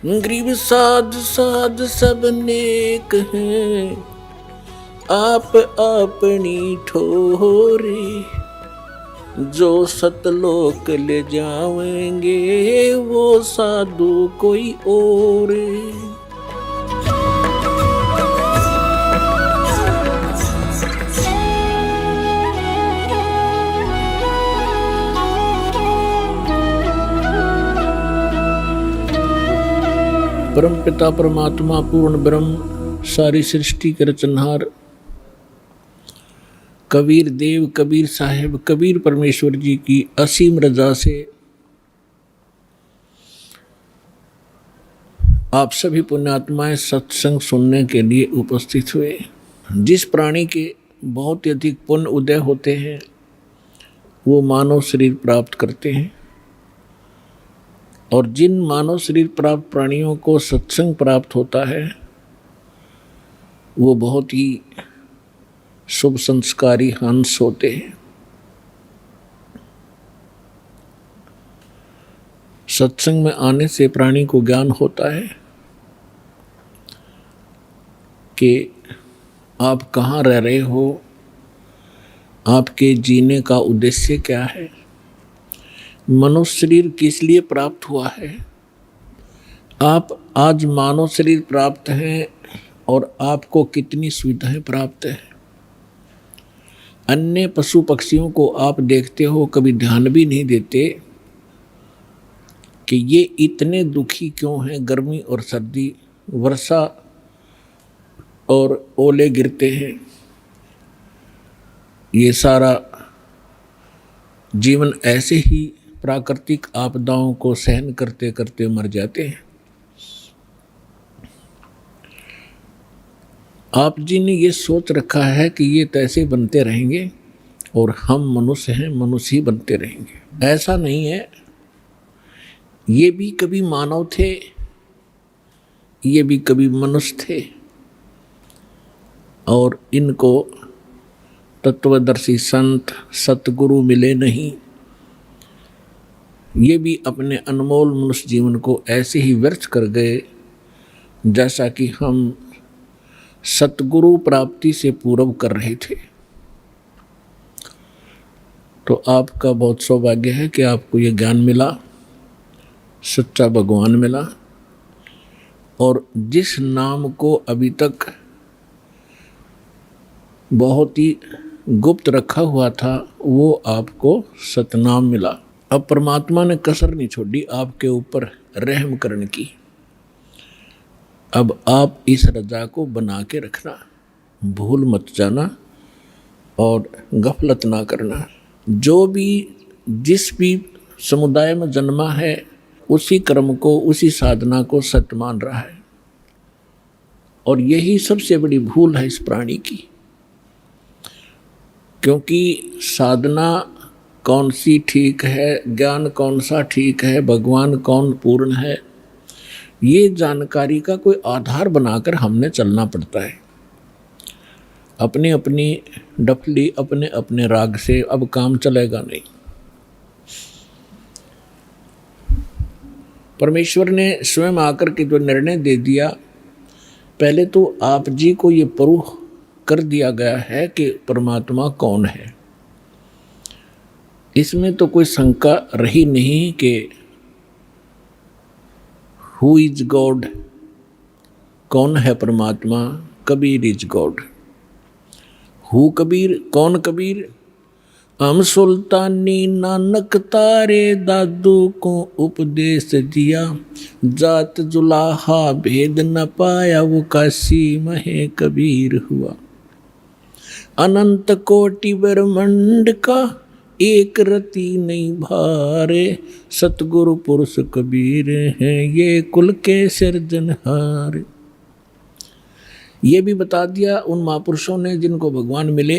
Grieve साध साध सब नेक हैं, आप अपनी ठोरे। जो सतलोक ले जाएंगे वो साधु कोई और। परम पिता परमात्मा पूर्ण ब्रह्म सारी सृष्टि के रचनहार कबीर देव कबीर साहिब कबीर परमेश्वर जी की असीम रजा से आप सभी पुण्यात्माएं सत्संग सुनने के लिए उपस्थित हुए। जिस प्राणी के बहुत ही अधिक पुण्य उदय होते हैं वो मानव शरीर प्राप्त करते हैं, और जिन मानव शरीर प्राप्त प्राणियों को सत्संग प्राप्त होता है वो बहुत ही शुभ संस्कारी हंस होते हैं। सत्संग में आने से प्राणी को ज्ञान होता है कि आप कहाँ रह रहे हो, आपके जीने का उद्देश्य क्या है, मनुष्य शरीर किस लिए प्राप्त हुआ है। आप आज मानव शरीर प्राप्त हैं और आपको कितनी सुविधाएं प्राप्त हैं। अन्य पशु पक्षियों को आप देखते हो, कभी ध्यान भी नहीं देते कि ये इतने दुखी क्यों हैं। गर्मी और सर्दी, वर्षा और ओले गिरते हैं, ये सारा जीवन ऐसे ही प्राकृतिक आपदाओं को सहन करते करते मर जाते हैं। आप जी ने ये सोच रखा है कि ये तो ऐसे बनते रहेंगे और हम मनुष्य हैं, मनुष्य ही बनते रहेंगे। ऐसा नहीं है। ये भी कभी मानव थे, ये भी कभी मनुष्य थे, और इनको तत्वदर्शी संत सतगुरु मिले नहीं। ये भी अपने अनमोल मनुष्य जीवन को ऐसे ही व्यर्थ कर गए जैसा कि हम सतगुरु प्राप्ति से पूर्व कर रहे थे। तो आपका बहुत सौभाग्य है कि आपको ये ज्ञान मिला, सच्चा भगवान मिला, और जिस नाम को अभी तक बहुत ही गुप्त रखा हुआ था वो आपको सतनाम मिला। अब परमात्मा ने कसर नहीं छोड़ी आपके ऊपर रहम करने की। अब आप इस रजा को बना के रखना, भूल मत जाना और गफलत ना करना। जो भी जिस भी समुदाय में जन्मा है उसी कर्म को, उसी साधना को सत्य मान रहा है, और यही सबसे बड़ी भूल है इस प्राणी की। क्योंकि साधना कौन सी ठीक है, ज्ञान कौन सा ठीक है, भगवान कौन पूर्ण है, ये जानकारी का कोई आधार बनाकर हमने चलना पड़ता है। अपनी अपनी डफली, अपने अपने राग से अब काम चलेगा नहीं। परमेश्वर ने स्वयं आकर के जो निर्णय दे दिया, पहले तो आप जी को ये प्रूफ कर दिया गया है कि परमात्मा कौन है। इसमें तो कोई शंका रही नहीं कि हु इज गॉड, कौन है परमात्मा। Kabir is God. Who Kabir, कौन कबीर। हम सुल्तानी नानक तारे दादू को उपदेश दिया, जात जुलाहा भेद न पाया वो काशी महे कबीर हुआ। अनंत कोटि ब्रह्मांड का एक रति नहीं भारे, सतगुरु पुरुष कबीर हैं ये कुल के सिरजनहार। ये भी बता दिया उन महापुरुषों ने जिनको भगवान मिले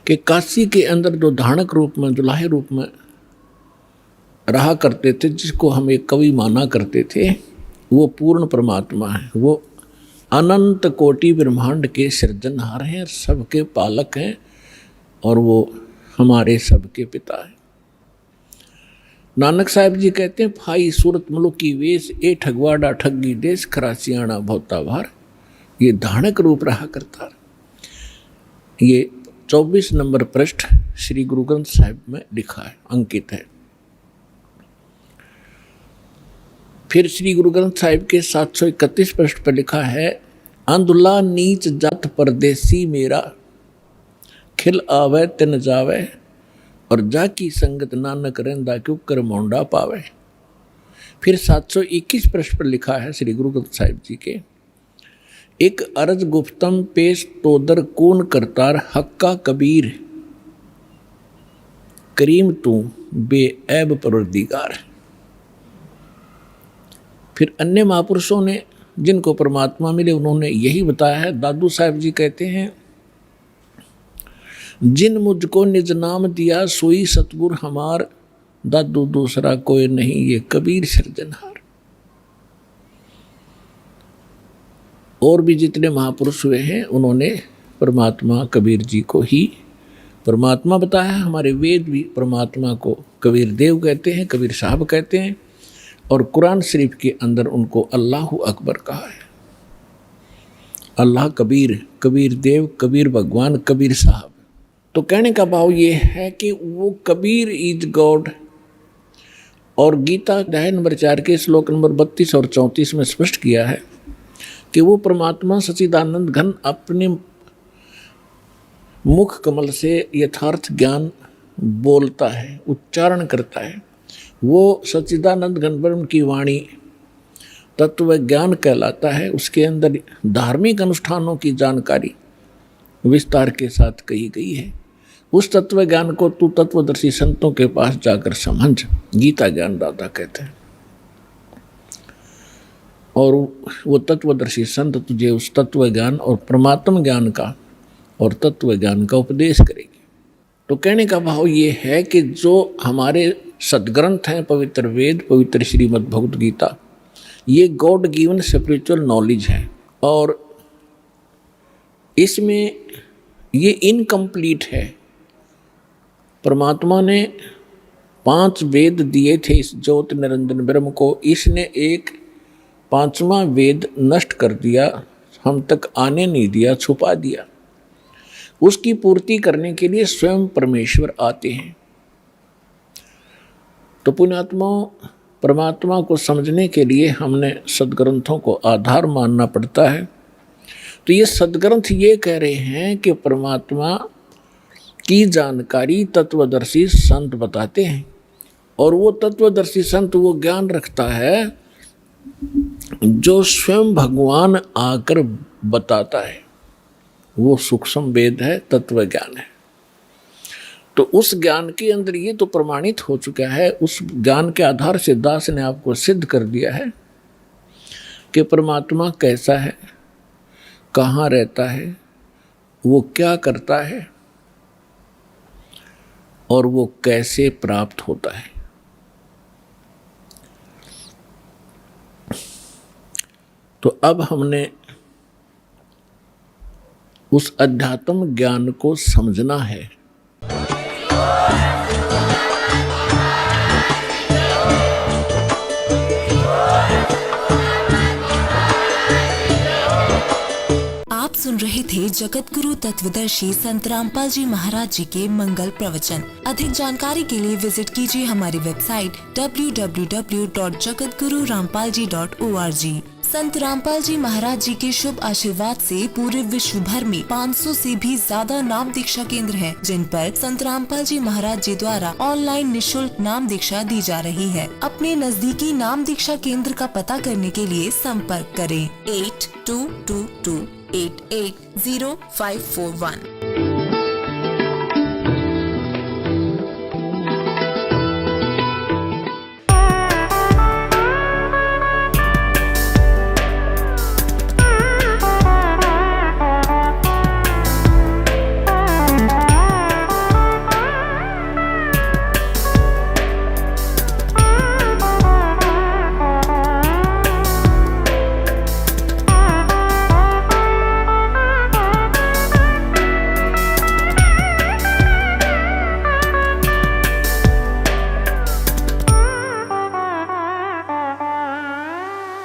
कि काशी के अंदर जो धानक रूप में, दुल्हे रूप में रहा करते थे, जिसको हम एक कवि माना करते थे, वो पूर्ण परमात्मा है। वो अनंत कोटि ब्रह्मांड के सृजनहार हैं, सबके पालक हैं, और वो हमारे सबके पिता हैं। नानक साहब जी कहते हैं, फाई सूरत मलुकी वेश, ए ठगवाड़ा ठगी देश, खरासियाणा भोता भार, ये धानक रूप रहा करता। ये 24 नंबर पृष्ठ श्री गुरु ग्रंथ साहिब में लिखा है, अंकित है। फिर श्री गुरु ग्रंथ साहिब के 731 पृष्ठ पर लिखा है, अंधुला नीच जात परदेसी मेरा, खिल आवे तिन जावे, और जाकी संगत नानक रहंदा क्यों कर मोंडा पावे। फिर 721 पृष्ठ पर लिखा है श्री गुरु ग्रंथ साहिब जी के, एक अर्ज गुफ्तम पेश तोदर कौन करतार, हक्का कबीर करीम तू बेऐब परवरदिगार। फिर अन्य महापुरुषों ने जिनको परमात्मा मिले उन्होंने यही बताया है। दादू साहब जी कहते हैं, जिन मुझको निज नाम दिया सोई सतगुर हमार, दादू दूसरा कोई नहीं ये कबीर सृजनहार। और भी जितने महापुरुष हुए हैं उन्होंने परमात्मा कबीर जी को ही परमात्मा बताया। हमारे वेद भी परमात्मा को कबीर देव कहते हैं, कबीर साहब कहते हैं, और कुरान शरीफ के अंदर उनको अल्लाह अकबर कहा है। अल्लाह कबीर, कबीर देव, कबीर भगवान, कबीर साहब। तो कहने का भाव ये है कि वो कबीर इज गॉड। और गीता अध्याय नंबर 4 के श्लोक नंबर 32 और 34 में स्पष्ट किया है कि वो परमात्मा सच्चिदानंद घन अपने मुख कमल से यथार्थ ज्ञान बोलता है, उच्चारण करता है। वो सच्चिदानंद घन ब्रह्म की वाणी तत्व ज्ञान कहलाता है। उसके अंदर धार्मिक अनुष्ठानों की जानकारी विस्तार के साथ कही गई है। उस तत्व ज्ञान को तू तत्वदर्शी संतों के पास जाकर समझ, गीता ज्ञान दाता कहते हैं। और वो तत्वदर्शी संत तुझे उस तत्व ज्ञान और परमात्म ज्ञान का और तत्व ज्ञान का उपदेश करेगी। तो कहने का भाव ये है कि जो हमारे सदग्रंथ हैं, पवित्र वेद, पवित्र श्रीमद् भगवद गीता, ये गॉड गिवन स्पिरिचुअल नॉलेज है। और इसमें ये इनकम्प्लीट है। परमात्मा ने 5 वेद दिए थे इस ज्योति निरंजन ब्रह्म को, इसने एक 5वां वेद नष्ट कर दिया, हम तक आने नहीं दिया, छुपा दिया। उसकी पूर्ति करने के लिए स्वयं परमेश्वर आते हैं। तो पुण्यात्माओं, परमात्मा को समझने के लिए हमने सदग्रंथों को आधार मानना पड़ता है। तो ये सदग्रंथ ये कह रहे हैं कि परमात्मा की जानकारी तत्वदर्शी संत बताते हैं, और वो तत्वदर्शी संत वो ज्ञान रखता है जो स्वयं भगवान आकर बताता है। वो सूक्ष्म वेद है, तत्व ज्ञान है। तो उस ज्ञान के अंदर ये तो प्रमाणित हो चुका है। उस ज्ञान के आधार से दास ने आपको सिद्ध कर दिया है कि परमात्मा कैसा है, कहाँ रहता है, वो क्या करता है और वो कैसे प्राप्त होता है। तो अब हमने उस अध्यात्म ज्ञान को समझना है। आप सुन रहे थे जगत गुरु तत्वदर्शी संत रामपाल जी महाराज जी के मंगल प्रवचन। अधिक जानकारी के लिए विजिट कीजिए हमारी वेबसाइट www.jagatgururampalji.org। संत रामपाल जी महाराज जी के शुभ आशीर्वाद से पूरे विश्व भर में 500 से भी ज्यादा नाम दीक्षा केंद्र हैं, जिन पर संत रामपाल जी महाराज जी द्वारा ऑनलाइन निशुल्क नाम दीक्षा दी जा रही है। अपने नजदीकी नाम दीक्षा केंद्र का पता करने के लिए संपर्क करें 8222880541।